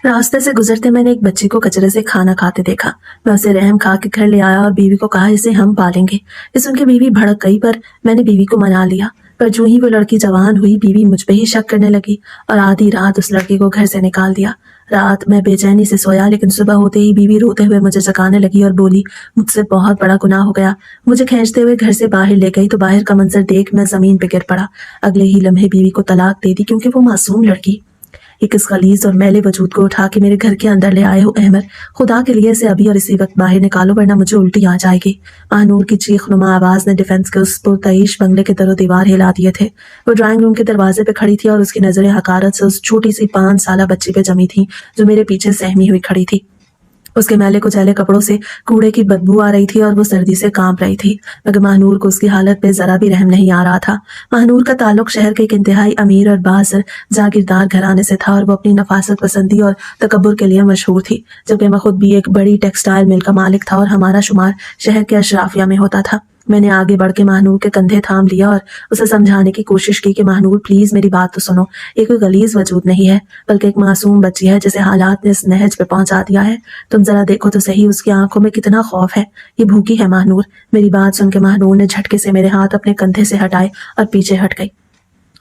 रास्ते से गुजरते मैंने एक बच्ची को कचरे से खाना खाते देखा। मैं उसे रहम खा के घर ले आया और बीवी को कहा इसे हम पालेंगे। ये सुन के बीवी भड़क गई, पर मैंने बीवी को मना लिया। पर जो ही वो लड़की जवान हुई, बीवी मुझ पे ही शक करने लगी और आधी रात उस लड़की को घर से निकाल दिया। रात मैं बेचैनी से सोया, लेकिन सुबह होते ही बीवी रोते हुए मुझे जगाने लगी और बोली मुझसे बहुत बड़ा गुनाह हो गया। मुझे खींचते हुए घर से बाहर ले गई तो बाहर का मंजर देख मैं जमीन पे गिर पड़ा। अगले ही लम्हे बीवी को तलाक दे दी, क्योंकि वो मासूम लड़की। एक इस गलीज और मैले वजूद को उठा के मेरे घर के अंदर ले आए हो अहमद। खुदा के लिए इसे अभी और इसी वक्त बाहर निकालो, वरना मुझे उल्टी आ जाएगी। महानूर की चीख नुमा आवाज ने डिफेंस के उस पुरतईश बंगले के दरो दीवार हिला दिए थे। वो ड्राइंग रूम के दरवाजे पे खड़ी थी और उसकी नजरें हकारत से उस छोटी सी 5 साल बच्ची पे जमी थी जो मेरे पीछे सहमी हुई खड़ी थी। उसके मैले कुचैले कपड़ों से कूड़े की बदबू आ रही थी और वो सर्दी से कांप रही थी, मगर महानूर को उसकी हालत पे जरा भी रहम नहीं आ रहा था। महानूर का ताल्लुक शहर के एक इंतहाई अमीर और बासर जागीरदार घराने से था और वो अपनी नफासत पसंदी और तकब्बुर के लिए मशहूर थी, जबकि मैं खुद भी एक बड़ी टेक्सटाइल मिल का मालिक था और हमारा शुमार शहर के अशराफिया में होता था। मैंने आगे बढ़ के महानूर के कंधे थाम लिया और उसे समझाने की कोशिश की कि महानूर प्लीज मेरी बात तो सुनो। ये कोई गलीज वजूद नहीं है, बल्कि एक मासूम बच्ची है जिसे हालात ने इस नहज पे पहुंचा दिया है। तुम जरा देखो तो सही, उसकी आंखों में कितना खौफ है। ये भूखी है महानूर। मेरी बात सुन के महानूर ने झटके से मेरे हाथ अपने कंधे से हटाए और पीछे हट गई।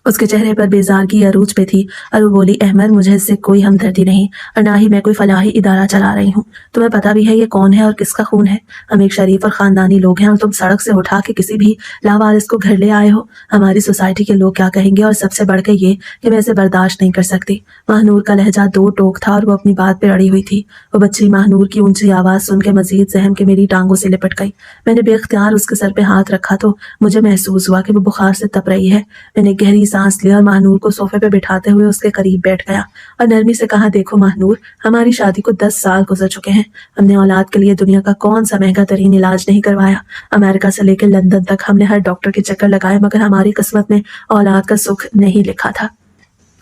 उसके चेहरे पर बेजारगी अरूज पे थी और वो बोली अहमद मुझे इससे कोई हमदर्दी नहीं और ना ही मैं कोई फलाही इदारा चला रही हूँ। तुम्हें पता भी है ये कौन है और किसका खून है। हम एक शरीफ और खानदानी लोग हैं और तुम सड़क से उठा के किसी भी लावारिस को घर ले आए हो। हमारी सोसाइटी के लोग क्या कहेंगे, और सबसे बढ़ के ये कि मैं इसे बर्दाश्त नहीं कर सकती। महानूर का लहजा दो टोक था और वो अपनी बात पे अड़ी हुई थी। वो बच्ची महानूर की ऊंची आवाज सुन के मजीद सहम के मेरी टांगों से लिपट गई। मैंने बेख्तियार उसके सर पे हाथ रखा तो मुझे महसूस हुआ कि वो बुखार से तप रही है। मैंने गहरी सांस लिया और महानूर को सोफे पे बिठाते हुए उसके करीब बैठ गया और नरमी से कहा देखो महानूर, हमारी शादी को 10 साल गुजर चुके हैं। हमने औलाद के लिए दुनिया का कौन सा महंगा तरीन इलाज नहीं करवाया। अमेरिका से लेकर लंदन तक हमने हर डॉक्टर के चक्कर लगाए, मगर हमारी किस्मत में औलाद का सुख नहीं लिखा था।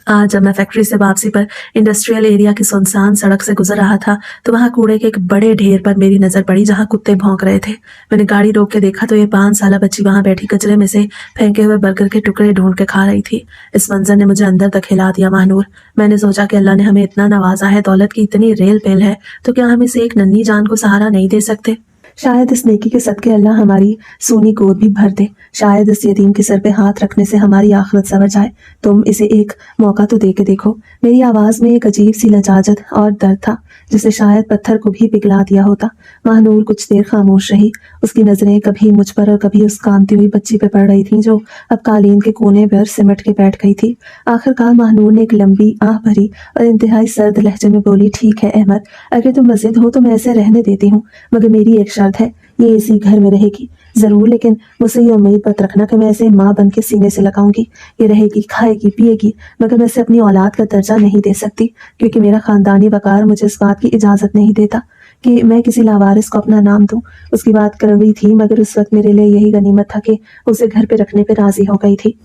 आज जब मैं फैक्ट्री से वापसी पर इंडस्ट्रियल एरिया की सुनसान सड़क से गुजर रहा था तो वहां कूड़े के एक बड़े ढेर पर मेरी नजर पड़ी जहां कुत्ते भौंक रहे थे। मैंने गाड़ी रोक के देखा तो ये 5 साल बच्ची वहां बैठी कचरे में से फेंके हुए बर्गर के टुकड़े ढूंढ के खा रही थी। इस मंजर ने मुझे अंदर तक हिला दिया महानूर। मैंने सोचा कि अल्लाह ने हमें इतना नवाजा है, दौलत की इतनी रेल पेल है, तो क्या हम इसे एक नन्ही जान को सहारा नहीं दे सकते। शायद इस नेकी के सदके अल्लाह हमारी सोनी गोद भी भर दे। शायद इस यतीम के सर पे हाथ रखने से हमारी आखिरत सवर जाए। तुम इसे एक मौका तो दे के देखो। मेरी आवाज में एक अजीब सी लजाजत और दर्द था जिसे शायद पत्थर को भी पिघला दिया होता। महानूर कुछ देर खामोश रही। उसकी नजरें कभी मुझ पर और कभी उस कामती हुई बच्ची पे पड़ रही थी जो अब कालीन के कोने पर सिमट के बैठ गई थी। आखिरकार महानूर ने एक लंबी आह भरी और इंतहाई सर्द लहजे में बोली ठीक है अहमद, अगर तुम मजिद हो तो मैं ऐसे रहने देती हूँ, मगर मेरी एक शर्त है, ये इसी घर में रहेगी जरूर, लेकिन मुझसे ये उम्मीद मत रखना कि मैं ऐसे माँ बन के सीने से लगाऊंगी। ये रहेगी, खाएगी, पिएगी, मगर मैं इसे अपनी औलाद का दर्जा नहीं दे सकती, क्योंकि मेरा खानदानी वकार मुझे इस बात की इजाजत नहीं देता कि मैं किसी लावारिस को अपना नाम दूं। उसकी बात कड़वी थी, मगर उस वक्त मेरे लिए यही गनीमत था कि उसे घर पे रखने पे राजी हो गई थी।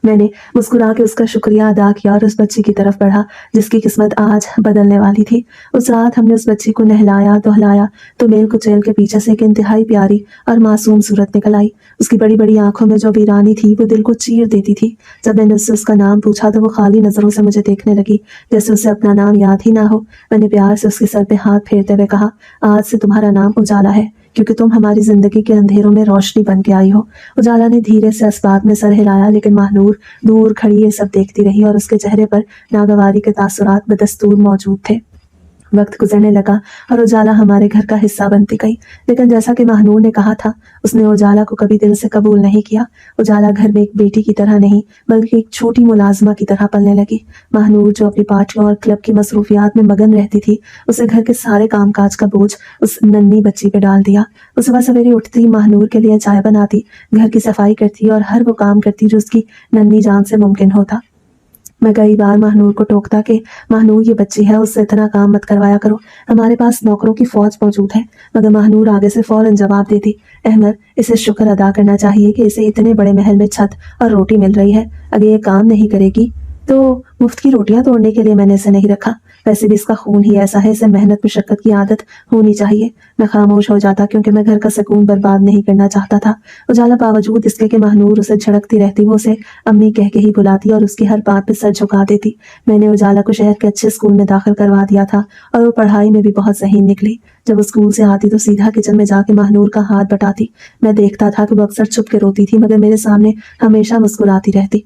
मैंने मुस्कुरा के उसका शुक्रिया अदा किया और उस बच्ची की तरफ बढ़ा जिसकी किस्मत आज बदलने वाली थी। उस रात हमने उस बच्ची को नहलाया धुलाया तो मेल कुचैल के पीछे से एक इंतहाई प्यारी और मासूम सूरत निकल आई। उसकी बड़ी बड़ी आंखों में जो वीरानी थी वो दिल को चीर देती थी। जब मैंने उससे उसका नाम पूछा तो वो खाली नजरों से मुझे देखने लगी जैसे उसे अपना नाम याद ही ना हो। मैंने प्यार से उसके सर पे हाथ फेरते हुए कहा आज से तुम्हारा नाम उजाला है, क्योंकि तुम हमारी जिंदगी के अंधेरों में रोशनी बन के आई हो। उजाला ने धीरे से असबाब में सर हिलाया, लेकिन महानूर दूर खड़ी ये सब देखती रही और उसके चेहरे पर नागवारी के तासुरात बदस्तूर मौजूद थे। वक्त गुजरने लगा और उजाला हमारे घर का हिस्सा बनती गई, लेकिन जैसा कि महानूर ने कहा था उसने उजाला को कभी दिल से कबूल नहीं किया। उजाला घर में एक बेटी की तरह नहीं बल्कि एक छोटी मुलाजमा की तरह पलने लगी। महानूर जो अपनी पार्टियों और क्लब की मसरूफियात में मगन रहती थी, उसे घर के सारे कामकाज का बोझ उस नन्ही बच्ची पे डाल दिया। वो सुबह सवेरे उठती, महानूर के लिए चाय बनाती, घर की सफाई करती और हर वो काम करती जो उसकी नन्ही जान से मुमकिन होता। मैं कई बार महानूर को टोकता कि महानूर ये बच्ची है, उससे इतना काम मत करवाया करो, हमारे पास नौकरों की फौज मौजूद है, मगर महानूर आगे से फौरन जवाब देती अहमद इसे शुक्र अदा करना चाहिए कि इसे इतने बड़े महल में छत और रोटी मिल रही है। अगर ये काम नहीं करेगी तो मुफ्त की रोटियां तोड़ने के लिए मैंने इसे नहीं रखा। वैसे भी इसका खून ही ऐसा है, इसे मेहनत मशक्कत की आदत होनी चाहिए। मैं खामोश हो जाता क्योंकि मैं घर का सुकून बर्बाद नहीं करना चाहता था। उजाला बावजूद इसके कि महानूर उसे झड़कती रहती, वो उसे अम्मी कह के ही बुलाती और उसकी हर बात पे सर झुका देती। मैंने उजाला को शहर के अच्छे स्कूल में दाखिल करवा दिया था और वो पढ़ाई में भी बहुत ज़हीन निकली। जब वो स्कूल से आती तो सीधा किचन में जाके महानूर का हाथ बटाती। मैं देखता था कि वो अक्सर छुप के रोती थी, मगर मेरे सामने हमेशा मुस्कुराती रहती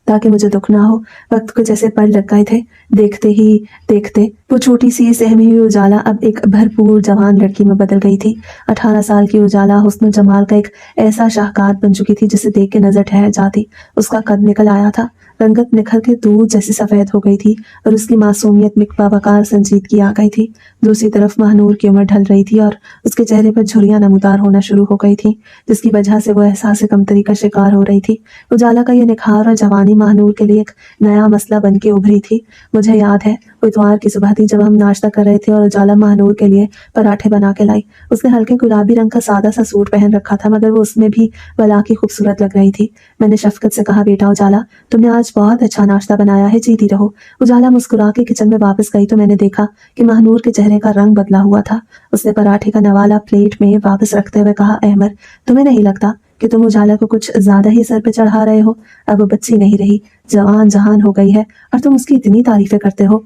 ताकि मुझे दुख ना हो। वक्त को जैसे पर लग गए थे। देखते ही देखते वो छोटी सी सहमी हुई उजाला अब एक भरपूर जवान लड़की में बदल गई थी। 18 साल की उजाला हुस्न जमाल का एक ऐसा शाहकार बन चुकी थी जिसे देख के नजर ठहर जाती। उसका कद निकल आया था, रंगत निखर के दूध जैसी सफेद हो गई थी और उसकी मासूमियत में बावकार संजीदगी आ गई थी। दूसरी तरफ महानूर की उम्र ढल रही थी और उसके चेहरे पर झुर्रियां नमूदार होना शुरू हो गई थी, जिसकी वजह से वो एहसास कमतरी का शिकार हो रही थी। उजाला का ये निखार और जवानी महानूर के लिए एक नया मसला बन के उभरी थी। मुझे याद है वो इतवार की सुबह थी जब हम नाश्ता कर रहे थे और उजाला महानूर के लिए पराठे बना के लाई। उसने हल्के गुलाबी रंग का सादा सा सूट पहन रखा था, मगर वो उसमें भी भला की खूबसूरत लग रही थी। मैंने शफकत से कहा, बेटा उजाला, तुमने आज बहुत अच्छा नाश्ता बनाया है, जीती रहो। उजाला मुस्कुरा के किचन में वापस गई तो मैंने देखा कि महानूर के चेहरे का रंग बदला हुआ था। उसने पराठे का नवाला प्लेट में वापस रखते हुए कहा, अहमद, तुम्हें नहीं लगता कि तुम उजाला को कुछ ज्यादा ही सर पे चढ़ा रहे हो? अब वो बच्ची नहीं रही, जवान जहान हो गई है और तुम उसकी इतनी तारीफें करते हो।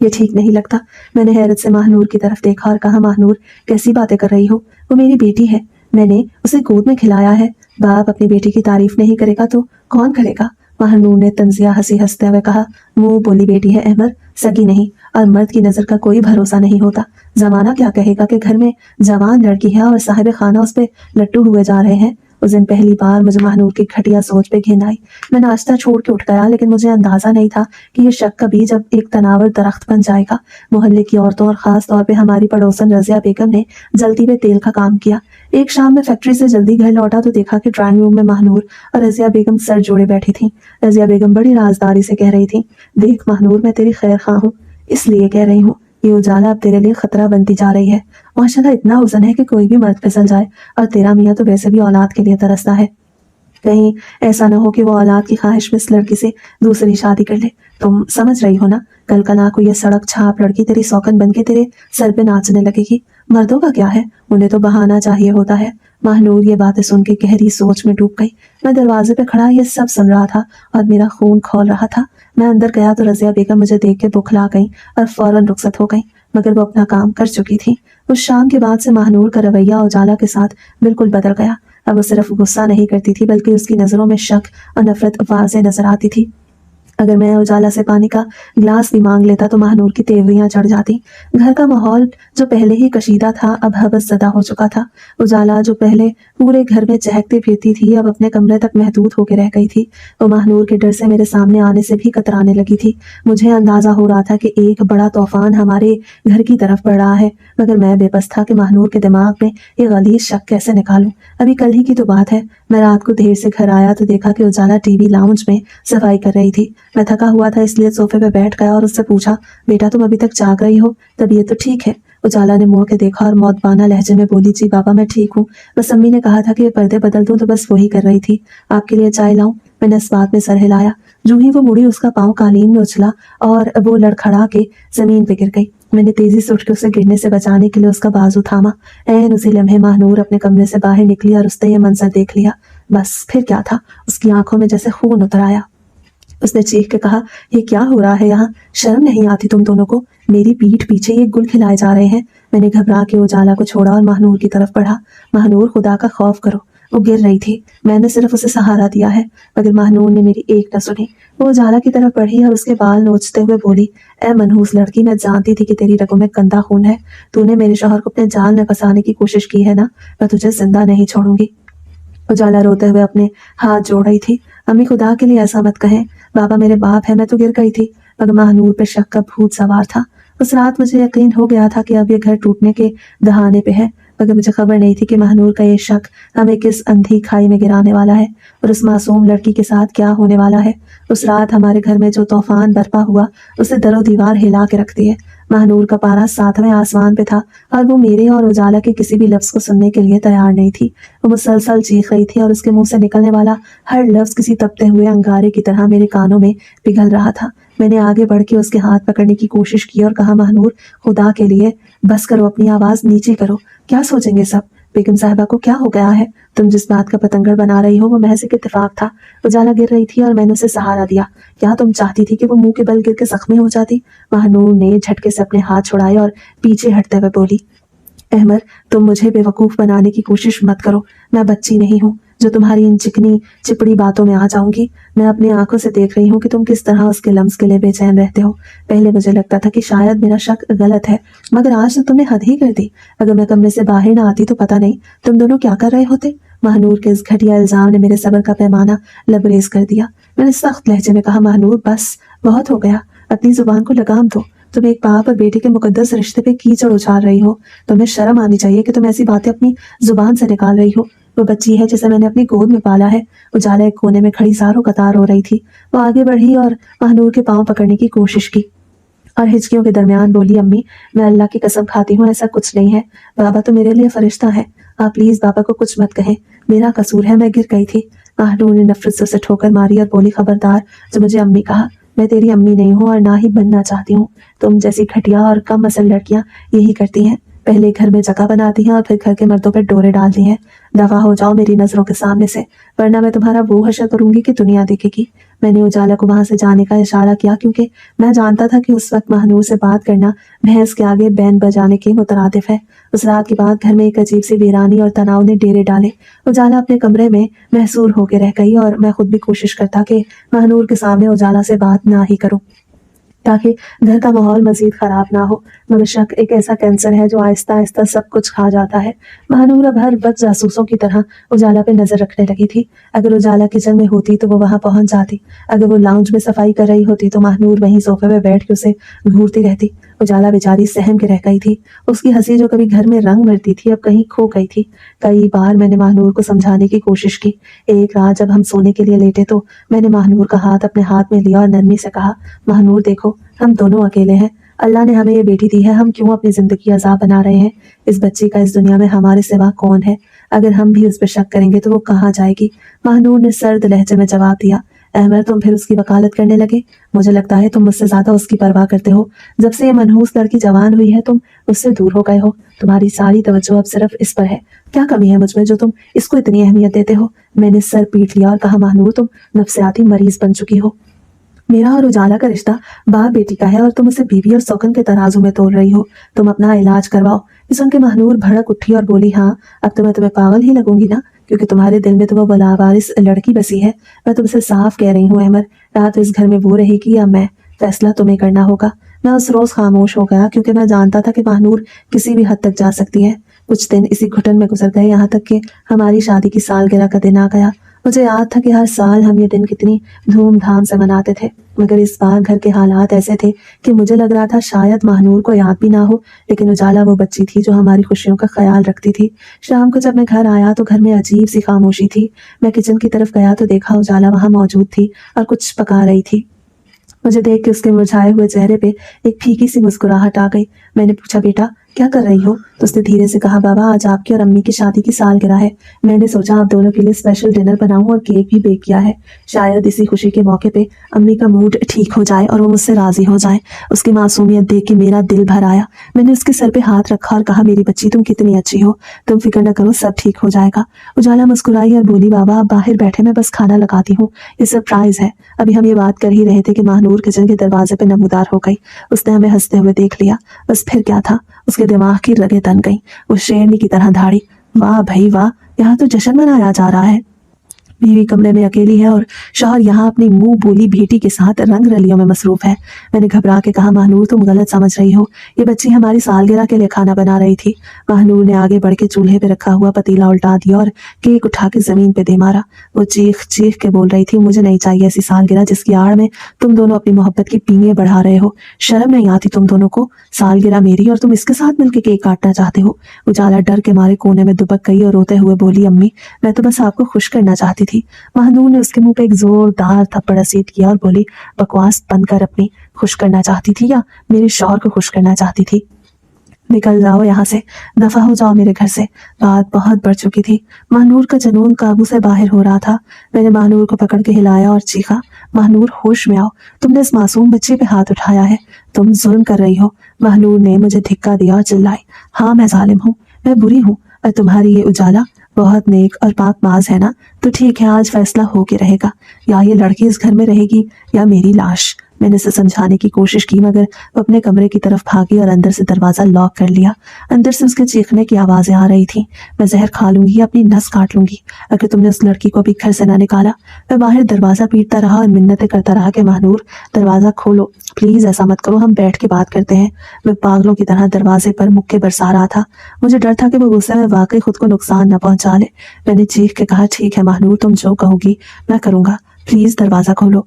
ये ठीक नहीं लगता। मैंने हैरत से महानूर की तरफ देखा और कहा, महानूर, कैसी बातें कर रही हो? वो मेरी बेटी है, मैंने उसे गोद में खिलाया है। बाप अपनी बेटी की तारीफ नहीं करेगा तो कौन करेगा? महानूर ने तंजिया हंसी हंसते हुए कहा, मुंह बोली बेटी है अहमद, सगी नहीं, और मर्द की नजर का कोई भरोसा नहीं होता। जमाना क्या कहेगा कि घर में जवान लड़की है और साहिब खाना उस पे लट्टू हुए जा रहे हैं। उस दिन पहली बार मुझे महानूर की घटिया सोच पे घिन आई। मैं नाश्ता छोड़ के उठ गया, लेकिन मुझे अंदाजा नहीं था कि ये शक का बीज अब एक तनावर दरख्त बन जाएगा। मोहल्ले की औरतों और खास तौर पे हमारी पड़ोसन रजिया बेगम ने जल्दी में तेल का काम किया। एक शाम में फैक्ट्री से जल्दी घर लौटा तो देखा कि ड्राइंग रूम में महानूर और रजिया बेगम सर जोड़े बैठी थी। रजिया बेगम बड़ी राजदारी से कह रही थी, देख महानूर, मैं तेरी खैर खा हूँ, इसलिए कह रही हूँ, ये उजाला अब तेरे लिए खतरा बनती जा रही है। माशाल्लाह इतना वजन है कि कोई भी मर्द फिसल जाए, और तेरा मियाँ तो वैसे भी औलाद के लिए तरसता है। कहीं ऐसा ना हो कि वो औलाद की ख्वाहिश में इस लड़की से दूसरी शादी कर ले। तुम समझ रही हो ना, कल का ना को ये सड़क छाप लड़की तेरी सौकन बन के तेरे सर पे नाचने लगेगी। मर्दों का क्या है, उन्हें तो बहाना चाहिए होता है। महानूर ये बातें सुन के गहरी सोच में डूब गई। मैं दरवाजे पे खड़ा ये सब सुन रहा था और मेरा खून खौल रहा था। मैं अंदर गया तो रजिया बेगम मुझे देख के बुखला गई और फौरन रुखसत हो गई, मगर वो अपना काम कर चुकी थी। उस शाम के बाद से महानूर का रवैया उजाला के साथ बिल्कुल बदल गया। अब वो सिर्फ गुस्सा नहीं करती थी, बल्कि उसकी नजरों में शक और नफरत वाज़ेह नजर आती थी। अगर मैं उजाला से पानी का गिलास भी मांग लेता तो महानूर की तेवरियां चढ़ जाती। घर का माहौल जो पहले ही कशीदा था अब हवस ज़दा हो चुका था। उजाला जो पहले पूरे घर में चहकती फिरती थी अब अपने कमरे तक महदूद होकर रह गई थी। वो महानूर के डर से मेरे सामने आने से भी कतराने लगी थी। मुझे अंदाजा हो रहा था कि एक बड़ा तूफान हमारे घर की तरफ बढ़ रहा है, मगर मैं बेबस था कि महानूर के दिमाग में ये गलीज शक कैसे निकालूं। अभी कल ही की तो बात है, मैं रात को देर से घर आया तो देखा कि उजाला टीवी लाउंज में सफाई कर रही थी। मैं थका हुआ था इसलिए सोफे पे बैठ गया और उससे पूछा, बेटा तुम अभी तक जाग रही हो, तबीयत तो ठीक है? उजाला ने मुंह के देखा और मौतबाना लहजे में बोली, जी बाबा मैं ठीक हूँ, बस अम्मी ने कहा था कि ये पर्दे बदल दूं तो बस वही कर रही थी। आपके लिए चाय लाऊं? मैंने इस बात में सर हिलाया। यूं ही वो मुड़ी उसका पाँव कालीन में उछला और वो लड़खड़ा के जमीन पे गिर गई। मैंने तेजी से उठ के उसे गिरने से बचाने के लिए उसका बाजू थामा। ऐन उसी लम्हे महानूर अपने कमरे से बाहर निकली और उसने ये मंजर देख लिया। बस फिर क्या था, उसकी आंखों में जैसे खून उतर आया। उसने चीख के कहा, ये क्या हो रहा है यहाँ? शर्म नहीं आती तुम दोनों को? मेरी पीठ पीछे ये गुल खिलाए जा रहे हैं। मैंने घबरा के उजाला को छोड़ा और महानूर की तरफ बढ़ा। महानूर, खुदा का खौफ करो, वो गिर रही थी, मैंने सिर्फ उसे सहारा दिया है। मगर महानूर ने मेरी एक न सुनी। वो उजाला की तरफ बढ़ी और उसके बाल नोचते हुए बोली, ए मनहूस लड़की, मैं जानती थी कि तेरी रगों में गंदा खून है। तूने मेरे शौहर को अपने जाल में फंसाने की कोशिश की है ना, मैं तुझे जिंदा नहीं छोड़ूंगी। उजाला रोते हुए अपने हाथ जोड़ रही थी। अम्मी खुदा के लिए ऐसा मत कहें, बाबा मेरे बाप है, मैं तो गिर गई थी। मगर महानूर पे शक का भूत सवार था। उस रात मुझे यकीन हो गया था कि अब ये घर टूटने के दहाने पे है, मगर मुझे खबर नहीं थी कि महानूर का ये शक हमें किस अंधी खाई में गिराने वाला है और उस मासूम लड़की के साथ क्या होने वाला है। उस रात हमारे घर में जो तूफान बरपा हुआ उसे दरो दीवार हिला के रख दिए। महानूर का पारा 7वें आसमान पे था और वो मेरे और उजाला के किसी भी लफ्ज को सुनने के लिए तैयार नहीं थी। वो मुसलसल चीख रही थी और उसके मुंह से निकलने वाला हर लफ्ज किसी तपते हुए अंगारे की तरह मेरे कानों में पिघल रहा था। मैंने आगे बढ़ के उसके हाथ पकड़ने की कोशिश की और कहा, महानूर, खुदा के लिए बस करो, अपनी आवाज नीचे करो। क्या सोचेंगे सब? बेगम साहिबा को क्या हो गया है? तुम जिस बात का पतंगड़ बना रही हो वो महज एक इत्तेफाक था। उजाला गिर रही थी और मैंने उसे सहारा दिया। क्या तुम चाहती थी कि वो मुंह के बल गिर के जख्मी हो जाती? महानूर ने झटके से अपने हाथ छुड़ाए और पीछे हटते हुए बोली, अहमद, तुम मुझे बेवकूफ बनाने की कोशिश मत करो। मैं बच्ची नहीं हूँ जो तुम्हारी इन चिकनी चिपड़ी बातों में आ जाऊंगी। मैं अपनी आंखों से देख रही हूँ कि तुम किस तरह उसके लम्स के लिए बेचैन रहते हो। पहले मुझे लगता था कि शायद मेरा शक गलत है, मगर आज तो तुमने हद ही कर दी। अगर मैं कमरे से बाहर ना आती तो पता नहीं तुम दोनों क्या कर रहे होते। महानूर के इस घटिया इल्जाम ने मेरे सब्र का पैमाना लबरेज कर दिया। मैंने सख्त लहजे में कहा, महानूर, बस, बहुत हो गया। अपनी जुबान को लगाम दो। तुम एक बाप और बेटे के मुकद्दस रिश्ते पे कीचड़ उछाल रही हो। तुम्हें शर्म आनी चाहिए कि तुम ऐसी बातें अपनी जुबान से निकाल रही हो। वो बच्ची है जिसे मैंने अपनी गोद में पाला है। उजाला एक कोने में खड़ी सारों कतार हो रही थी। वो आगे बढ़ी और महानूर के पांव पकड़ने की कोशिश की और हिचकियों के दरमियान बोली, अम्मी, मैं अल्लाह की कसम खाती हूँ, ऐसा कुछ नहीं है। बाबा तो मेरे लिए फरिश्ता है। आप प्लीज बाबा को कुछ मत कहें, मेरा कसूर है, मैं गिर गई थी। महानूर ने नफरत से उसे ठोकर मारी और बोली, खबरदार, जो मुझे अम्मी कहा। मैं तेरी अम्मी नहीं हूँ और ना ही बनना चाहती हूँ। तुम जैसी घटिया और कम असल लड़कियां यही करती हैं। पहले घर में जगह बनाती हैं और फिर घर के मर्दों पर डोरे डालती हैं। दफा हो जाओ मेरी नजरों के सामने से, वरना मैं तुम्हारा वो हशर करूंगी कि दुनिया देखेगी। मैंने उजाला को वहां से जाने का इशारा किया क्योंकि मैं जानता था कि उस वक्त महानूर से बात करना भैंस के आगे बैन बजाने के मुतरादिफ है। उस रात के बाद घर में एक अजीब सी वीरानी और तनाव ने डेरे डाले। उजाला अपने कमरे में महसूर होकर रह गई और मैं खुद भी कोशिश करता कि महानूर के सामने उजाला से बात ना ही करूं ताकि घर का माहौल मजीद खराब ना हो। मगर शक एक ऐसा कैंसर है जो आहिस्ता आहिस्ता सब कुछ खा जाता है। महानूर अब हर वक्त जासूसों की तरह उजाला पे नजर रखने लगी थी। अगर उजाला किचन में होती तो वो वहां पहुंच जाती। अगर वो लाउंज में सफाई कर रही होती तो महानूर वहीं सोफे में बैठ के उसे घूरती रहती। उजाला बेचारी सहम के रह गई थी। उसकी हंसी जो कभी घर में रंग भरती थी अब कहीं खो गई थी। कई बार मैंने महानूर को समझाने की कोशिश की। एक रात जब हम सोने के लिए लेटे तो मैंने महानूर का हाथ अपने हाथ में लिया और नरमी से कहा, महानूर, देखो, हम दोनों अकेले हैं। अल्लाह ने हमें ये बेटी दी है, हम क्यों अपनी जिंदगी अजाब बना रहे हैं? इस बच्ची का इस दुनिया में हमारे सिवा कौन है? अगर हम भी उस पर शक करेंगे तो वो कहाँ जाएगी? महानूर ने सर्द लहजे में जवाब दिया, अहमद, तुम फिर उसकी वकालत करने लगे? मुझे लगता है तुम मुझसे ज्यादा उसकी परवाह करते हो। जब से ये मनहूस लड़की जवान हुई है तुम उससे दूर हो गए हो। तुम्हारी सारी तवज्जो अब सिर्फ इस पर है। क्या कमी है मुझ में जो तुम इसको इतनी अहमियत देते हो? मैंने सर पीट लिया और कहा, महानूर, तुम नफ्सियाती मरीज बन चुकी हो। मेरा और उजाला का रिश्ता बाप बेटी का है और तुम उसे बीवी और सौगन के तराजू में तोल रही हो। तुम अपना इलाज करवाओ। ये सुन के महानूर भड़क उठी और बोली, हाँ, अब तो मैं तुम्हें पागल ही लगूंगी ना, क्योंकि तुम्हारे दिल में तो वो लावारिस लड़की बसी है। मैं तुमसे साफ कह रही हूँ अहमद, रात इस घर में वो रहेगी या मैं, फैसला तुम्हें करना होगा। मैं उस रोज खामोश हो गया क्योंकि मैं जानता था कि महानूर किसी भी हद तक जा सकती है। कुछ दिन इसी घुटन में गुजर गए, यहाँ तक कि हमारी शादी की सालगिरह का दिन आ गया। मुझे याद था कि हर साल हम ये दिन कितनी धूमधाम से मनाते थे, मगर इस बार घर के हालात ऐसे थे कि मुझे लग रहा था शायद महानूर को याद भी ना हो, लेकिन उजाला वो बच्ची थी जो हमारी खुशियों का ख्याल रखती थी। शाम को जब मैं घर आया तो घर में अजीब सी खामोशी थी। मैं किचन की तरफ गया तो देखा उजाला वहां मौजूद थी और कुछ पका रही थी। मुझे देख के उसके मुरझाए हुए चेहरे पे एक फीकी सी मुस्कुराहट आ गई। मैंने पूछा, बेटा, क्या कर रही हो? तो उसने धीरे से कहा, बाबा, आज आपकी और अम्मी की शादी की सालगिरह है। मैंने सोचा आप दोनों के लिए स्पेशल डिनर बनाऊं और केक भी बेक किया है। शायद इसी खुशी के मौके पे अम्मी का मूड ठीक हो जाए और वो मुझसे राजी हो जाए। उसकी मासूमियत देख के मेरा दिल भर आया। मैंने उसके सर पे हाथ रखा और कहा, मेरी बच्ची, तुम कितनी अच्छी हो, तुम फिक्र न करो, सब ठीक हो जाएगा। उजाला मुस्कुराई और बोली, बाबा, आप बाहर बैठे, मैं बस खाना लगाती हूँ, ये सरप्राइज है। अभी हम ये बात कर ही रहे थे कि महानूर किचन के दरवाजे पे नमूदार हो गई। उसने हमें हंसते हुए देख लिया। बस फिर क्या था, उसके दिमाग की रगें तन गई। वो शेरनी की तरह धाड़ी, वाह भाई वाह, यहाँ तो जश्न मनाया जा रहा है। बीवी कमरे में अकेली है और शौहर यहाँ अपनी मुंह बोली बेटी के साथ रंग रलियों में मसरूफ है। मैंने घबरा के कहा, महानूर, तुम गलत समझ रही हो, ये बच्ची हमारी सालगिरह के लिए खाना बना रही थी। महानूर ने आगे बढ़ के चूल्हे पे रखा हुआ पतीला उल्टा दिया और केक उठा के जमीन पे दे मारा। वो चीख चीख के बोल रही थी, मुझे नहीं चाहिए ऐसी सालगिरह जिसकी आड़ में तुम दोनों अपनी मोहब्बत की पींगे बढ़ा रहे हो। शर्म नहीं आती तुम दोनों को? सालगिरह मेरी और तुम इसके साथ मिलकर केक काटना चाहते हो। उजाला डर के मारे कोने में दुबक गई और रोते हुए बोली, अम्मी, मैं तो बस आपको खुश करना चाहती थी। महानूर ने उसके मुंह पे एक जोरदार थप्पड़ असीट किया और बोली, बकवास बंद कर अपनी, खुश करना चाहती थी या मेरे शौहर को खुश करना चाहती थी। निकल जाओ यहाँ से, दफा हो जाओ मेरे घर से। बात बहुत बढ़ चुकी थी। महानूर का जुनून काबू से बाहर हो रहा था। मैंने महानूर को पकड़ के हिलाया और चीखा, महानूर होश में आओ, तुमने इस मासूम बच्चे पे हाथ उठाया है, तुम जुल्म कर रही हो। महानूर ने मुझे धिक्का दिया और चिल्लाई, हाँ मैं जालिम हूँ, मैं बुरी हूँ, और तुम्हारी ये उजाला बहुत नेक और पाकबाज है ना, तो ठीक है, आज फैसला हो के रहेगा, या ये लड़की इस घर में रहेगी या मेरी लाश। मैंने उसे समझाने की कोशिश की मगर वो अपने कमरे की तरफ भागी और अंदर से दरवाजा लॉक कर लिया। अंदर से उसके चीखने की आवाजें आ रही थी, मैं जहर खा लूंगी या अपनी नस काट लूंगी अगर तुमने उस लड़की को अभी घर से ना निकाला। मैं बाहर दरवाजा पीटता रहा और मिन्नतें करता रहा कि महानूर दरवाजा खोलो, प्लीज ऐसा मत करो, हम बैठ के बात करते हैं। मैं पागलों की तरह दरवाजे पर मुक्के बरसा रहा था। मुझे डर था कि वो गुस्से में वाकई खुद को नुकसान न पहुंचा ले। मैंने चीख के कहा, ठीक है महानूर, तुम जो कहोगी मैं करूंगा, प्लीज दरवाजा खोलो।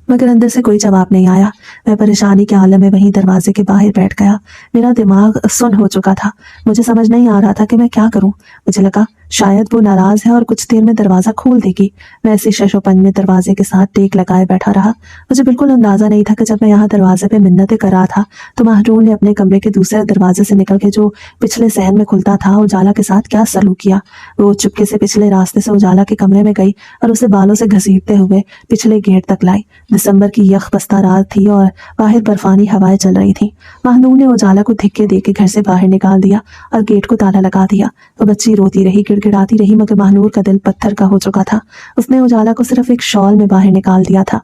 मगर अंदर से कोई जवाब नहीं आया। मैं परेशानी के आलम में वहीं दरवाजे के बाहर बैठ गया। मेरा दिमाग सुन्न हो चुका था। मुझे समझ नहीं आ रहा था कि मैं क्या करूं। मुझे लगा शायद वो नाराज है और कुछ देर में दरवाजा खोल देगी। मैं ऐसे शशोपन में दरवाजे के साथ टेक लगाए बैठा रहा। मुझे बिल्कुल अंदाजा नहीं था कि जब मैं यहाँ दरवाजे पे मिन्नतें कर रहा था तो महानूर ने अपने कमरे के दूसरे दरवाजे से निकल के जो पिछले सहन में खुलता था उजाला के साथ क्या सलूक किया। वो चुपके से पिछले रास्ते से उजाला के कमरे में गई और उसे बालों से घसीटते हुए पिछले गेट तक लाई। दिसंबर की यख बस्ता रात थी और बाहर बर्फानी हवाएं चल रही थी। महानूर ने उजाला को धिक्के दे के घर से बाहर निकाल दिया और गेट को ताला लगा दिया। वो बच्ची रोती रही, गिड़गिड़ाती रही, मगर महानूर का दिल पत्थर का हो चुका था। उसने उजाला को सिर्फ एक शॉल में बाहर निकाल दिया था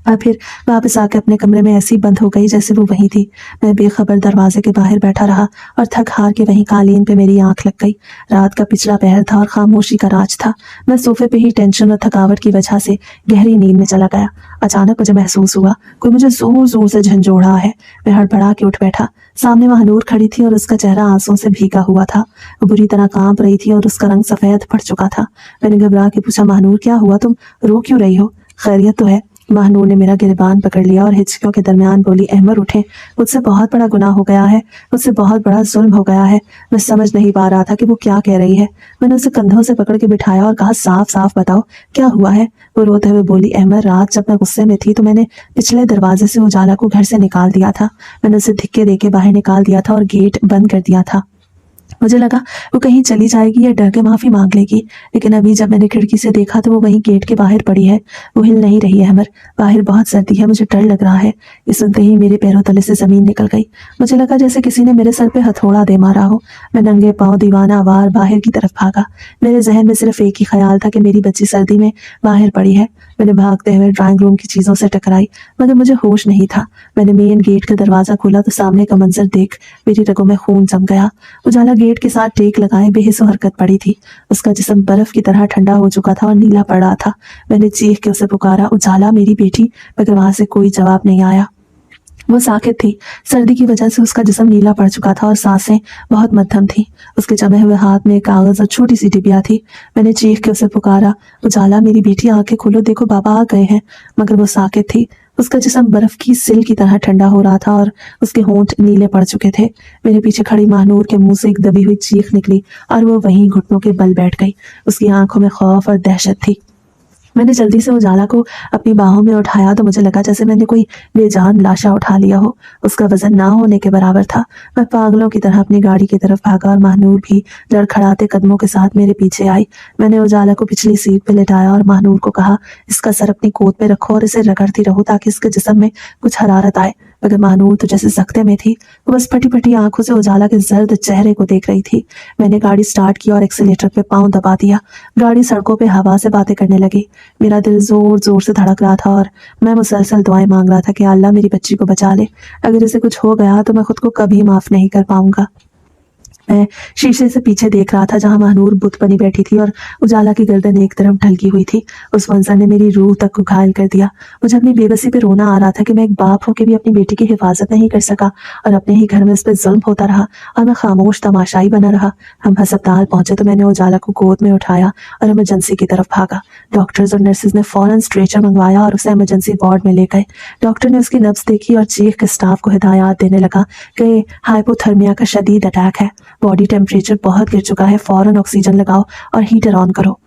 और फिर वापस आके अपने कमरे में ऐसी बंद हो गई जैसे वो वहीं थी। मैं बेखबर दरवाजे के बाहर बैठा रहा और थक हार के वहीं कालीन पे मेरी आंख लग गई। रात का पिछला पहर था और खामोशी का राज था। मैं सोफे पे ही टेंशन और थकावट की वजह से गहरी नींद में चला गया। अचानक मुझे महसूस हुआ कोई मुझे जोर जोर से झंझोड़ा है। मैं हड़बड़ा के उठ बैठा। सामने महानूर खड़ी थी और उसका चेहरा आंसुओं से भीगा हुआ था। वो बुरी तरह कांप रही थी और उसका रंग सफेद पड़ चुका था। मैंने घबरा के पूछा, महानूर क्या हुआ, तुम रो क्यों रही हो, खैरियत तो है? महानूर ने मेरा गिरबान पकड़ लिया और हिचकियों के दरमियान बोली, अहमद उठे, मुझसे बहुत बड़ा गुनाह हो गया है, मुझसे बहुत बड़ा जुल्म हो गया है। मैं समझ नहीं पा रहा था कि वो क्या कह रही है। मैंने उसे कंधों से पकड़ के बिठाया और कहा, साफ साफ बताओ क्या हुआ है। वो रोते हुए बोली, अहमद रात जब मैं गुस्से में थी तो मैंने पिछले दरवाजे से उजाला को घर से निकाल दिया था। मैंने उसे धिक्के दे के बाहर निकाल दिया था और गेट बंद कर दिया था। मुझे लगा वो कहीं चली जाएगी या डर के माफी मांग लेगी, लेकिन अभी जब मैंने खिड़की से देखा तो वो वहीं गेट के बाहर पड़ी है। वो हिल नहीं रही है। अमर, बाहर बहुत सर्दी है, मुझे डर लग रहा है। ये सुनते ही मेरे पैरों तले से जमीन निकल गई। मुझे लगा जैसे किसी ने मेरे सर पे हथौड़ा दे मारा हो। मैं नंगे पांव दीवाना वार बाहर की तरफ भागा। मेरे जहन में सिर्फ एक ही ख्याल था कि मेरी बच्ची सर्दी में बाहर पड़ी है। मैंने भागते हुए ड्राइंग रूम की चीजों से टकराई, मगर मुझे होश नहीं था। मैंने मेन गेट का दरवाजा खोला तो सामने का मंजर देख मेरी रगों में खून जम गया। उजाला गेट के साथ टेक लगाए बेहिस्सो हरकत पड़ी थी। उसका जिस्म बर्फ की तरह ठंडा हो चुका था और नीला पड़ रहा था। मैंने चीख के उसे पुकारा, उजाला मेरी बेटी, मगर वहां से कोई जवाब नहीं आया। वो साकित थी। सर्दी की वजह से उसका जिस्म नीला पड़ चुका था और सांसें बहुत मध्यम थी। उसके जमे हुए हाथ में एक कागज और छोटी सी डिबिया थी। मैंने चीख के उसे पुकारा, उजाला मेरी बेटी, आंखें खोलो, देखो बाबा आ गए हैं। मगर वो साकित थी। उसका जिस्म बर्फ की सिल की तरह ठंडा हो रहा था और उसके होंठ नीले पड़ चुके थे। मेरे पीछे खड़ी महानूर के मुंह से एक दबी हुई चीख निकली और वो वहीं घुटनों के बल बैठ गई। उसकी आंखों में खौफ और दहशत थी। मैंने जल्दी से उजाला को अपनी बाहों में उठाया तो मुझे लगा जैसे मैंने कोई बेजान लाशा उठा लिया हो। उसका वजन ना होने के बराबर था। मैं पागलों की तरह अपनी गाड़ी की तरफ भागा और महानूर भी लड़खड़ाते कदमों के साथ मेरे पीछे आई। मैंने उजाला को पिछली सीट पे लिटाया और महानूर को कहा, इसका सर अपनी गोद में रखो और इसे रगड़ती रहो ताकि इसके जिस्म में कुछ हरारत आए। मगर महानूर तो जैसे सख्ते में थी। वो बस फटी फटी आंखों से उजाला के जर्द चेहरे को देख रही थी। मैंने गाड़ी स्टार्ट की और एक्सीलेटर पे पांव दबा दिया। गाड़ी सड़कों पे हवा से बातें करने लगी। मेरा दिल जोर जोर से धड़क रहा था और मैं मुसलसल दुआएं मांग रहा था कि अल्लाह मेरी बच्ची को बचा ले। अगर इसे कुछ हो गया तो मैं खुद को कभी माफ नहीं कर पाऊंगा। मैं शीशे से पीछे देख रहा था जहां महानूर बुत बनी बैठी थी और उजाला की गर्दन एक तरफ ढलकी हुई थी। उस मंजर ने मेरी रूह तक को घायल कर दिया। मुझे अपनी बेबसी पे रोना आ रहा था कि मैं एक बाप होकर भी अपनी बेटी की हिफाजत नहीं कर सका और अपने ही घर में इस पर जुल्म होता रहा और मैं खामोश तमाशाई बना रहा। हम अस्पताल पहुंचे तो मैंने उजाला को गोद में उठाया और इमरजेंसी की तरफ भागा। डॉक्टर्स और नर्सेज ने फौरन स्ट्रेचर मंगवाया और उसे इमरजेंसी वार्ड में ले गए। डॉक्टर ने उसकी नब्ज देखी और चीख के स्टाफ को हिदायत देने लगा कि हाइपोथर्मिया का शदीद अटैक है, बॉडी टेम्परेचर बहुत गिर चुका है, फौरन ऑक्सीजन लगाओ और हीटर ऑन करो।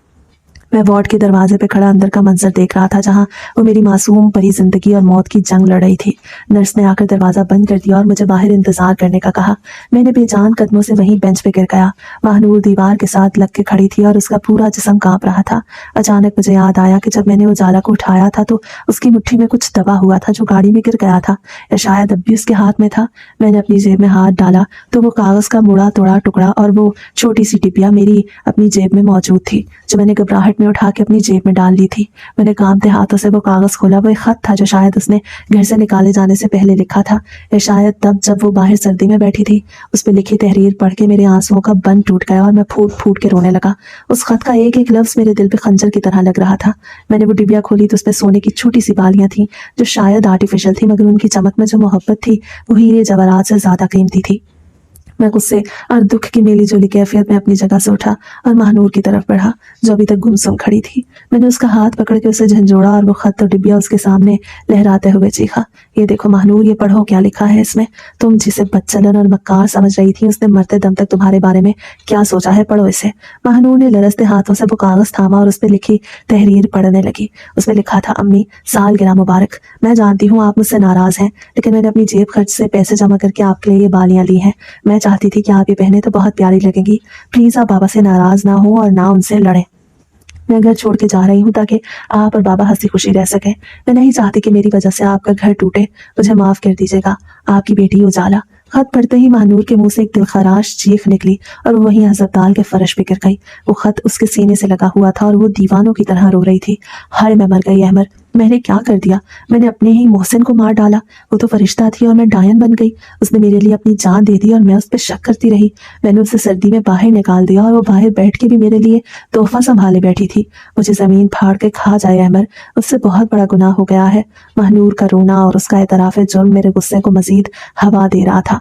मैं वार्ड के दरवाजे पे खड़ा अंदर का मंजर देख रहा था, जहां वो मेरी मासूम परी जिंदगी और मौत की जंग लड़ रही थी। नर्स ने आकर दरवाजा बंद कर दिया और मुझे बाहर इंतजार करने का कहा। मैंने बेजान कदमों से वहीं बेंच पे गिर गया। महानूर दीवार के साथ लग के खड़ी थी और उसका पूरा जिस्म कांप रहा था। अचानक मुझे याद आया कि जब मैंने उजाला को उठाया था तो उसकी मुट्ठी में कुछ दबा हुआ था जो गाड़ी में गिर गया था, या शायद अब भी उसके हाथ में था। मैंने अपनी जेब में हाथ डाला तो वो कागज का मुड़ा तोड़ा टुकड़ा और वो छोटी सी टिपिया मेरी अपनी जेब में मौजूद थी, जो मैंने घबराहट में उठा के अपनी जेब में डाल ली थी। मैंने कांपते हाथों से वो कागज खोला। वो एक खत था जो शायद उसने घर से निकाले जाने से पहले लिखा था, या शायद तब जब वो बाहर सर्दी में बैठी थी। उस पर लिखी तहरीर पढ़ के मेरे आंसुओं का बंध टूट गया और मैं फूट फूट के रोने लगा। उस खत का एक एक लफ्ज मेरे दिल पे खंजर की तरह लग रहा था। मैंने वो डिबिया खोली तो उसपे सोने की छोटी सी बालियां थी, जो शायद आर्टिफिशियल थी, मगर उनकी चमक में जो मोहब्बत थी वो हीरे जवाहरात से ज्यादा कीमती थी। मैं गुस्से और दुख की मेली जोली कैफियत में अपनी जगह से उठा और महानूर की तरफ बढ़ा, जो अभी तक गुमसुम खड़ी थी। मैंने उसका हाथ पकड़ के उसे झंझोड़ा और वो खत और डिब्बिया उसके सामने लहराते हुए चीखा, ये देखो महानूर, ये पढ़ो क्या लिखा है इसमें। तुम जिसे बदचलन और मक्कार समझ रही थी, उसने मरते दम तक तुम्हारे बारे में क्या सोचा है, पढ़ो इसे। महानूर ने लरसते हाथों से वो कागज थामा और उस पर लिखी तहरीर पढ़ने लगी। उसमें लिखा था, अम्मी, सालगिरह मुबारक। मैं जानती हूँ आप मुझसे नाराज हैं, लेकिन मैंने अपनी जेब खर्च से पैसे जमा करके आपके लिए ये बालियां ली हैं। मैं चाहती थी कि आप ये पहने तो बहुत प्यारी लगेंगी। प्लीज आप बाबा से नाराज ना हो और ना उनसे लड़ें। मैं घर छोड़ के जा रही हूँ ताकि आप और बाबा हंसी खुशी रह सके। मैं नहीं चाहती कि मेरी वजह से आपका घर टूटे। मुझे माफ कर दीजिएगा। आपकी बेटी उजाला। खत पढ़ते ही महानूर के मुंह से एक दिलखराश चीख निकली और वो वहीं अस्पताल के फर्श पे गिर गई। वो खत उसके सीने से लगा हुआ था और वो दीवानों की तरह रो रही थी। हाय, मैं मर गई अहमद। मैंने क्या कर दिया? मैंने अपने ही मोहसिन को मार डाला। वो तो फरिश्ता थी और मैं डायन बन गई। उसने मेरे लिए अपनी जान दे दी और मैं उस पर शक करती रही। मैंने उसे सर्दी में बाहर निकाल दिया और वो बाहर बैठ के भी मेरे लिए तोहफा संभाले बैठी थी। मुझे जमीन फाड़ के खा जाए अहमद, उससे बहुत बड़ा गुनाह हो गया है। महानूर का रोना और उसका एतराफ जुर्म मेरे गुस्से को मजीद हवा दे रहा था।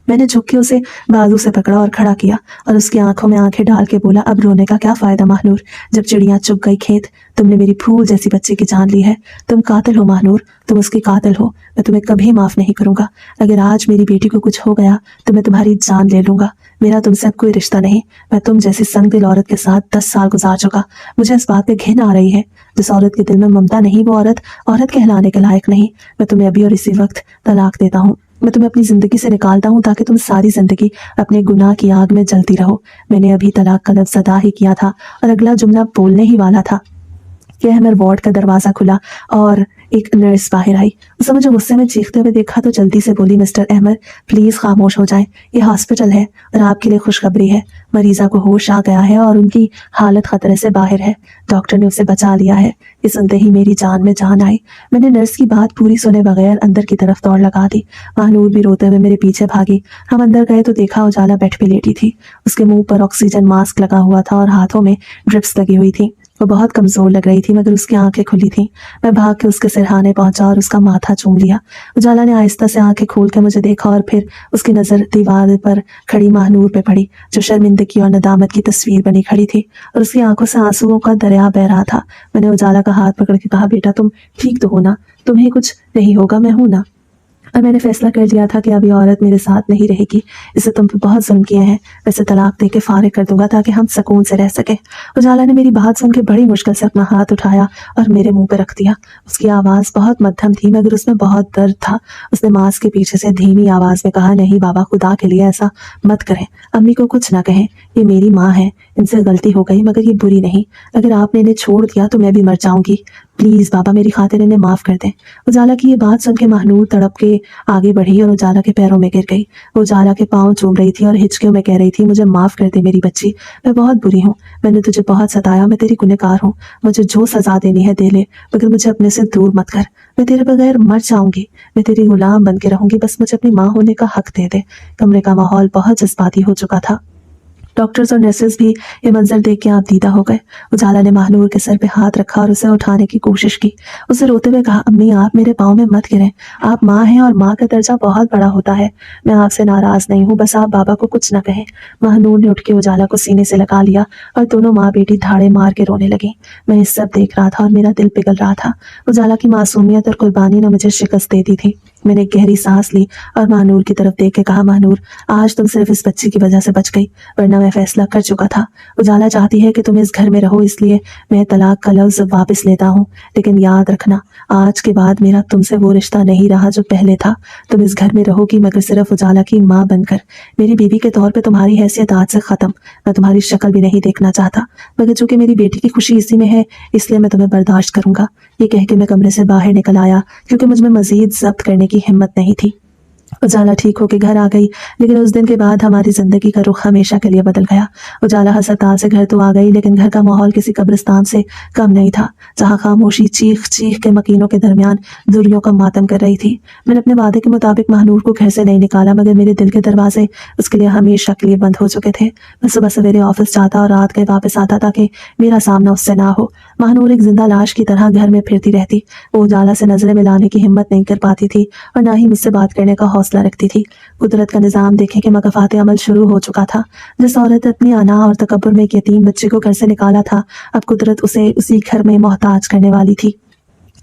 मैंने झुक के उसे बाजू से पकड़ा और खड़ा किया और उसकी आंखों में आंखें डाल के बोला, अब रोने का क्या फायदा महानूर, जब चिड़िया चुग गई खेत। तुमने मेरी फूल जैसी बच्ची की जान ली है। तुम कातिल हो महानूर, तुम उसकी कातिल हो। मैं तुम्हें कभी माफ नहीं करूंगा। अगर आज मेरी बेटी को कुछ हो गया तो मैं तुम्हारी जान ले लूंगा। मेरा तुमसे अब कोई रिश्ता नहीं। मैं तुम जैसी संगदिल औरत के साथ 10 साल गुजार चुका। मुझे इस बात पे घिन आ रही है। जिस औरत के दिल में ममता नहीं, वो औरत औरत कहलाने के लायक नहीं। मैं तुम्हें अभी और इसी वक्त तलाक देता हूँ। मैं तुम्हें अपनी जिंदगी से निकालता हूँ ताकि तुम सारी जिंदगी अपने गुनाह की आग में जलती रहो। मैंने अभी तलाक का लफ्ज़ अदा ही किया था और अगला जुमला बोलने ही वाला था कि अहमद वार्ड का दरवाजा खुला और एक नर्स बाहर आई। उसने मुझे गुस्से में चीखते हुए देखा तो जल्दी से बोली, मिस्टर अहमद, प्लीज खामोश हो जाएं। ये हॉस्पिटल है और आपके लिए खुशखबरी है। मरीजा को होश आ गया है और उनकी हालत खतरे से बाहर है। डॉक्टर ने उसे बचा लिया है। ये सुनते ही मेरी जान में जान आई। मैंने नर्स की बात पूरी सुने बगैर अंदर की तरफ दौड़ लगा दी। महानूर भी रोते हुए मेरे पीछे भागी। हम अंदर गए तो देखा उजाला बेड पे लेटी थी। उसके मुंह पर ऑक्सीजन मास्क लगा हुआ था और हाथों में ड्रिप्स लगी हुई थी। वो बहुत कमजोर लग रही थी, मगर उसकी आंखें खुली थीं। मैं भाग के उसके सिरहाने पहुंचा और उसका माथा चूम लिया। उजाला ने आहिस्ता से आंखें खोल के मुझे देखा और फिर उसकी नजर दीवार पर खड़ी महानूर पे पड़ी, जो शर्मिंदगी और नदामत की तस्वीर बनी खड़ी थी और उसकी आंखों से आंसुओं का दरिया बह रहा था। मैंने उजाला का हाथ पकड़ के कहा, बेटा तुम ठीक तो हो ना? तुम्हें कुछ नहीं होगा, मैं हूं ना? और मैंने फैसला कर लिया था कि अब ये औरत मेरे साथ नहीं रहेगी। इसे तुम पे बहुत जुल्म किए हैं। वैसे तलाक दे के फारिग कर दूंगा ताकि हम सुकून से रह सके। उजाला ने मेरी बात सुन के बड़ी मुश्किल से अपना हाथ उठाया और मेरे मुंह पे रख दिया। उसकी आवाज बहुत मध्यम थी, मगर उसमें बहुत दर्द था। उसने मास्क के पीछे से धीमी आवाज में कहा, नहीं बाबा, खुदा के लिए ऐसा मत करें। अम्मी को कुछ ना कहें। ये मेरी माँ है, इनसे गलती हो गई, मगर ये बुरी नहीं। अगर आपने इन्हें छोड़ दिया तो मैं भी मर जाऊंगी। प्लीज बाबा, मेरी खातिर इन्हें माफ कर दें। उजाला की ये बात सुन के महानूर तड़प के आगे बढ़ी और उजाला के पैरों में गिर गई। वो उजाला के पांव चूम रही थी और हिचकियों में कह रही थी, मुझे माफ कर दे मेरी बच्ची। मैं बहुत बुरी हूँ। मैंने तुझे बहुत सताया। मैं तेरी गुनहगार हूँ। मुझे जो सजा देनी है दे ले, मगर मुझे अपने से दूर मत कर। मैं तेरे बगैर मर जाऊंगी। मैं तेरी गुलाम बन के रहूंगी। बस मुझे अपनी माँ होने का हक दे दे। कमरे का माहौल बहुत जज्बाती हो चुका था। डॉक्टर्स और नर्सेस भी ये मंजर देख के आप दीदा हो गए। उजाला ने महानूर के सर पे हाथ रखा और उसे उठाने की कोशिश की। उसे रोते हुए कहा, अम्मी आप मेरे पाँव में मत गिरें। आप माँ हैं और माँ का दर्जा बहुत बड़ा होता है। मैं आपसे नाराज नहीं हूँ, बस आप बाबा को कुछ न कहें। महानूर ने उठ के उजाला को सीने से लगा लिया और दोनों माँ बेटी धाड़े मार के रोने लगी। मैं इस सब देख रहा था और मेरा दिल पिघल रहा था। उजाला की मासूमियत और कुर्बानी ने मुझे शिकस्त दे दी थी। मैंने गहरी सांस ली और महानूर की तरफ देख के कहा, महानूर, आज तुम सिर्फ इस बच्ची की वजह से बच गई, वरना मैं फैसला कर चुका था। उजाला चाहती है कि तुम इस घर में रहो, इसलिए मैं तलाक का लफ्ज वापस लेता हूँ। लेकिन याद रखना, आज के बाद मेरा तुमसे वो रिश्ता नहीं रहा जो पहले था। तुम इस घर में रहोगी मगर सिर्फ उजाला की माँ बनकर। मेरी बीवी के तौर पर तुम्हारी हैसियत आज से खत्म। मैं तुम्हारी शक्ल भी नहीं देखना चाहता, मगर चूंकि मेरी बेटी की खुशी इसी में है, इसलिए मैं तुम्हें बर्दाश्त करूंगा। ये कह के मैं कमरे से बाहर निकल आया, क्योंकि मुझ में मजीद जब्त करने की हिम्मत नहीं थी। उजाला ठीक होकर घर आ गई, लेकिन उस दिन के बाद हमारी जिंदगी का रुख हमेशा के लिए बदल गया। उजाला अस्पताल से घर तो आ गई, लेकिन घर का माहौल किसी कब्रिस्तान से कम नहीं था, जहाँ खामोशी चीख चीख के मकीनों के दरमियान दूरियों का मातम कर रही थी। मैंने अपने वादे के मुताबिक महानूर को घर से नहीं निकाला, मगर मेरे दिल के दरवाजे उसके लिए हमेशा के लिए बंद हो चुके थे। मैं सुबह सवेरे ऑफिस जाता और रात के वापस आता ताकि मेरा सामना उससे ना हो। महानूर एक जिंदा लाश की तरह घर में फिरती रहती। वो उजाला से नजरें मिलाने की हिम्मत नहीं कर पाती थी और ना ही मुझसे बात करने का हौसला रखती थी। कुदरत का निजाम देखें कि मकफात अमल शुरू हो चुका था। जिस औरत ने अपनी अना और तकब्बुर में एक यतीम बच्चे को घर से निकाला था, अब कुदरत उसे उसी घर में मोहताज करने वाली थी।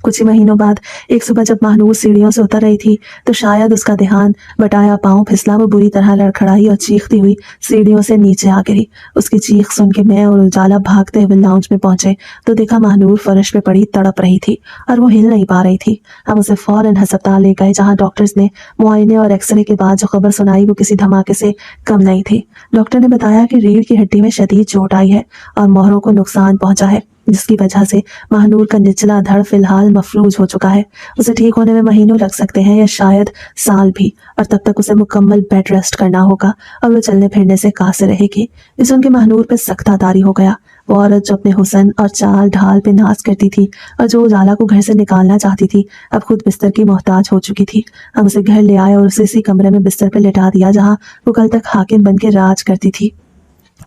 कुछ ही महीनों बाद एक सुबह जब महानूर सीढ़ियों से उतर रही थी, तो शायद उसका ध्यान बटाया पांव फिसला। वो बुरी तरह लड़खड़ाई और चीखती हुई सीढ़ियों से नीचे आ गिरी। उसकी चीख सुन के मैं और उजाला भागते हुए लाउंज में पहुंचे तो देखा महानूर फर्श पे पड़ी तड़प रही थी और वो हिल नहीं पा रही थी। हम उसे फौरन अस्पताल ले गए, जहाँ डॉक्टर्स ने मुआयने और एक्सरे के बाद जो खबर सुनाई वो किसी धमाके से कम नहीं थी। डॉक्टर ने बताया कि रीढ़ की हड्डी में शदीद चोट आई है और मोहरों को नुकसान पहुंचा है, जिसकी वजह से महानूर का निचला धड़ फिलहाल मफलूज हो चुका है। उसे ठीक होने में महीनों लग सकते हैं या शायद साल भी, और तब तक उसे मुकम्मल बेड रेस्ट करना होगा और वो चलने फिरने से कासिर रहेगी। इस उनके महानूर पे सख्त तारी हो गया। वो औरत जो अपने हुस्न और चाल ढाल पे नाज करती थी और जो उजाला को घर से निकालना चाहती थी, अब खुद बिस्तर की मोहताज हो चुकी थी। हम उसे घर ले आए और उसे इसी कमरे में बिस्तर पर लिटा दिया जहाँ वो कल तक हाकिम बन के राज करती थी।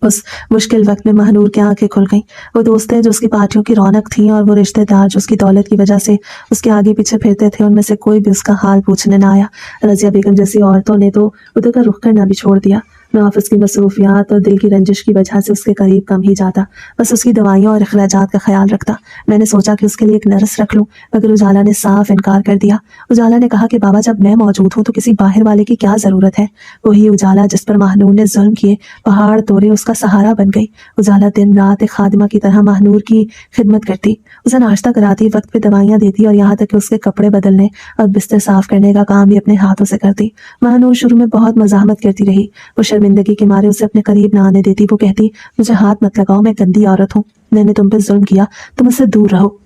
उस मुश्किल वक्त में महानूर की आंखें खुल गईं। वो दोस्तें जो उसकी पार्टियों की रौनक थीं और वो रिश्तेदार जो उसकी दौलत की वजह से उसके आगे पीछे फिरते थे, उनमें से कोई भी उसका हाल पूछने न आया। रजिया बेगम जैसी औरतों ने तो उधर का रुख करना भी छोड़ दिया। मैं ऑफिस की मसरूफियात और दिल की रंजिश की वजह से उसके करीब कम ही जाता, बस उसकी दवाइयों और अखराजात का ख्याल रखता। मैंने सोचा कि उसके लिए एक नर्स रख लूं, मगर उजाला ने साफ इनकार कर दिया। उजाला ने कहा कि बाबा, जब मैं मौजूद हूं तो किसी बाहर वाले की क्या जरूरत है। वही उजाला जिस पर महानूर ने जुल्म किए, पहाड़ तोड़े, उसका सहारा बन गई। उजाला दिन रात एक खादिमा की तरह महानूर की खिदमत करती, उसे नाश्ता कराती, वक्त पे दवाइयाँ देती और यहाँ तक कि उसके कपड़े बदलने और बिस्तर साफ करने का काम भी अपने हाथों से करती। महानूर शुरू में बहुत मजामत करती रही। वो शर्मिंदगी के मारे उसे अपने करीब ना आने देती। वो कहती, मुझे हाथ मत लगाओ, मैं गंदी औरत हूँ, मैंने तुम पे जुल्म किया, तुम मुझसे दूर रहो।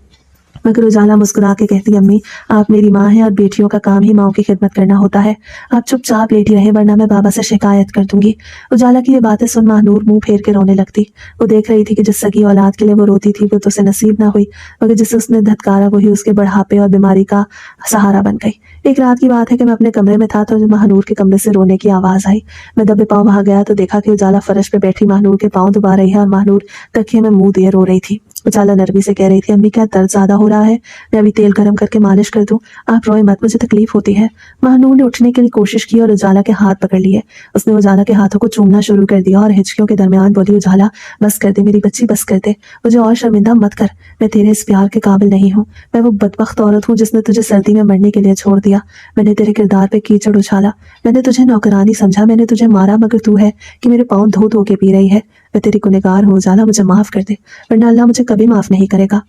मगर उजाला मुस्कुरा के कहती, अम्मी, आप मेरी माँ हैं और बेटियों का काम ही माँ की खिदमत करना होता है। आप चुपचाप लेटी रहे, वरना मैं बाबा से शिकायत कर दूंगी। उजाला की ये बातें सुन महानूर मुंह फेर के रोने लगती। वो देख रही थी कि जिस सगी औलाद के लिए वो रोती थी वो तो उसे नसीब ना हुई, मगर जिसे उसने धत्कारा वही उसके बढ़ापे और बीमारी का सहारा बन गई। एक रात की बात है कि मैं अपने कमरे में था तो महानूर के कमरे से रोने की आवाज आई। मैं दबे पाँव वहां गया तो देखा कि उजाला फर्श पे बैठी महानूर के पाँव दबा रही है और महानूर तकिए में मुंह दिए रो रही थी। उजाला नरमी से कह रही थी, अम्मी, क्या दर्द ज्यादा हो रहा है? मैं अभी तेल गर्म करके मालिश कर दूं, आप रोए मत, मुझे तकलीफ होती है। महानूर ने उठने के लिए कोशिश की और उजाला के हाथ पकड़ लिए। उसने उजाला के हाथों को चूमना शुरू कर दिया और हिचकियों के दरमियान बोली, उजाला, बस कर दे मेरी बच्ची, बस कर दे, मुझे और शर्मिंदा मत कर। मैं तेरे इस प्यार के काबिल नहीं हूँ। मैं वो बदबख्त औरत हूँ जिसने तुझे सर्दी में मरने के लिए छोड़ दिया। मैंने तेरे किरदार पे कीचड़ उछाला, मैंने तुझे नौकरानी समझा, मैंने तुझे मारा, मगर तू है कि मेरे पाँव धो धो के पी रही है। मैं तेरी गुनहगार हूँ उजाला, मुझे माफ कर दे, वरना अल्लाह मुझे कभी माफ नहीं करेगा।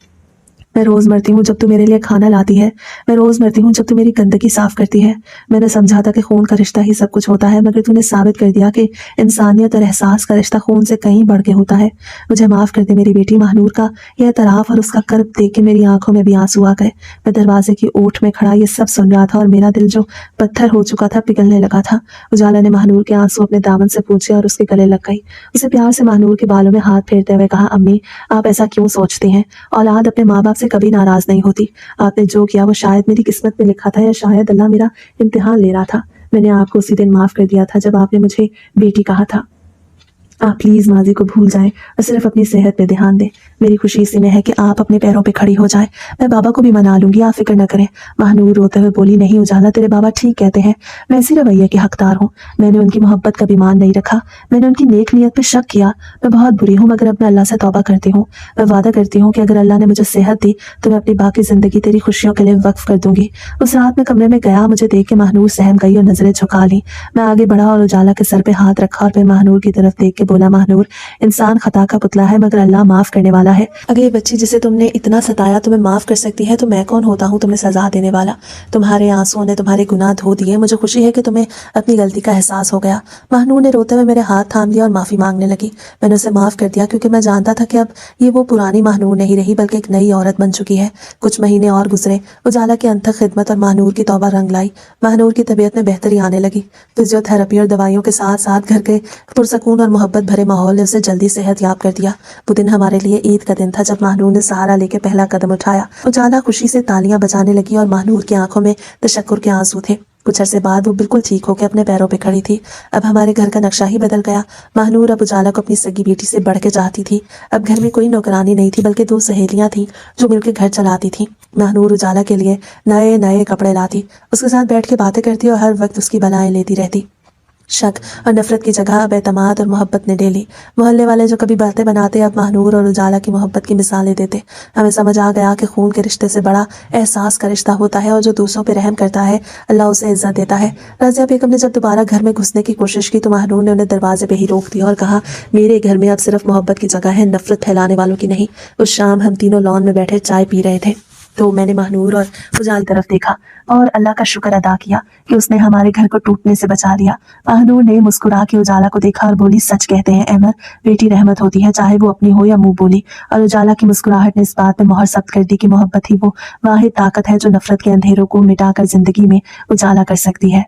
मैं रोज मरती हूँ जब तू मेरे लिए खाना लाती है, मैं रोज मरती हूँ जब तू मेरी गंदगी साफ करती है। मैंने समझा था कि खून का रिश्ता ही सब कुछ होता है, मगर तूने साबित कर दिया कि इंसानियत और एहसास का रिश्ता खून से कहीं बढ़ के होता है। मुझे माफ कर दे मेरी बेटी। महानूर का यह तराफ और उसका कर्ब देख के मेरी आंखों में भी आंसू आ गए। मैं दरवाजे की ओट में खड़ा ये सब सुन रहा था और मेरा दिल जो पत्थर हो चुका था पिघलने लगा था। उजाला ने महानूर के आंसू अपने दामन से पूछे और उसके गले लग गई। उसे प्यार से महानूर के बालों में हाथ फेरते हुए कहा, अम्मी, आप ऐसा क्यों सोचती हैं? औलाद अपने माँ बाप से कभी नाराज नहीं होती। आपने जो किया वो शायद मेरी किस्मत में लिखा था या शायद अल्लाह मेरा इम्तिहान ले रहा था। मैंने आपको उसी दिन माफ कर दिया था जब आपने मुझे बेटी कहा था। आप प्लीज माजी को भूल जाएं और सिर्फ अपनी सेहत पे ध्यान दें। मेरी खुशी इसी में है कि आप अपने पैरों पे खड़ी हो जाएं। मैं बाबा को भी मना लूंगी, आप फिक्र न करें। महानूर रोते हुए बोली, नहीं उजाला, तेरे बाबा ठीक कहते हैं, मैं इसी रवैये की हकदार हूँ। मैंने उनकी मोहब्बत का भी मान नहीं रखा, मैंने उनकी नेक नीयत पे शक किया। मैं बहुत बुरी हूँ, मगर अब मैं अल्लाह से तौबा करती हूँ। मैं वादा करती हूँ कि अगर अल्लाह ने मुझे सेहत दी तो मैं अपनी बाकी जिंदगी तेरी खुशियों के लिए वक्फ कर दूंगी। उस रात में कमरे में गया, मुझे देख के महानूर सहम गई और नजरें झुका ली। मैं आगे बढ़ा और उजाला के सर पे हाथ रखा और फिर महानूर की तरफ देख के बोला, महानूर, इंसान खता का पुतला है मगर अल्लाह माफ करने वाला है। अगर ये बच्ची जिसे तुमने इतना सताया तुम्हें माफ कर सकती है तो मैं कौन होता हूँ तुम्हें सजा देने वाला। तुम्हारे आंसुओं ने तुम्हारे गुनाह धो दिए। मुझे खुशी है कि तुम्हें अपनी गलती का एहसास हो गया। महानूर ने रोते हुए मेरे हाथ थाम लिया और माफी मांगने लगी। मैंने उसे माफ कर दिया क्योंकि मैं जानता था कि अब ये वो पुरानी महानूर नहीं रही बल्कि एक नई औरत बन चुकी है। कुछ महीने और गुजरे। उजाला की अनथक खिदमत और महानूर की तौबा रंग लाई। महानूर की तबीयत में बेहतरी आने लगी। फिजियोथेरेपी और दवाइयों के साथ साथ घर के पुरसकून और मोहब्बत भरे माहौल ने उसे जल्दी सेहत याब कर दिया। वो दिन हमारे लिए ईद का दिन था जब महानूर ने सहारा लेके पहला कदम उठाया। उजाला खुशी से तालियां बजाने लगी और महानूर की आंखों में तशक्कुर के आंसू थे। कुछ अरसे बाद वो बिल्कुल ठीक होकर अपने पैरों पे खड़ी थी। अब हमारे घर का नक्शा ही बदल गया। महानूर अब उजाला को अपनी सगी बेटी से बढ़ के चाहती थी। अब घर में कोई नौकरानी नहीं थी बल्कि 2 सहेलियां थी जो मिलकर घर चलाती थी। महानूर उजाला के लिए नए नए कपड़े लाती, उसके साथ बैठ के बातें करती और हर वक्त उसकी बलाएं लेती रहती। शक और नफरत की जगह अब एतमाद और मोहब्बत ने ले ली। मोहल्ले वाले जो कभी बातें बनाते अब महानूर और उजाला की मोहब्बत की मिसालें देते। हमें समझ आ गया कि खून के रिश्ते से बड़ा एहसास का रिश्ता होता है और जो दूसरों पे रहम करता है अल्लाह उसे इज्जत देता है। रज़िया बेगम ने जब दोबारा घर में घुसने की कोशिश की तो महानूर ने उन्हें दरवाजे पे ही रोक दिया और कहा, मेरे घर में अब सिर्फ मोहब्बत की जगह है, नफरत फैलाने वालों की नहीं। उस शाम हम तीनों लॉन में बैठे चाय पी रहे थे तो मैंने महानूर और उजाला की तरफ देखा और अल्लाह का शुक्र अदा किया कि उसने हमारे घर को टूटने से बचा लिया। महानूर ने मुस्कुरा के उजाला को देखा और बोली, सच कहते हैं अहमद, बेटी रहमत होती है चाहे वो अपनी हो या मुंह बोली। और उजाला की मुस्कुराहट ने इस बात में मोहर सब्त कर दी कि मोहब्बत ही वो वाहिद ताकत है जो नफरत के अंधेरों को मिटाकर जिंदगी में उजाला कर सकती है।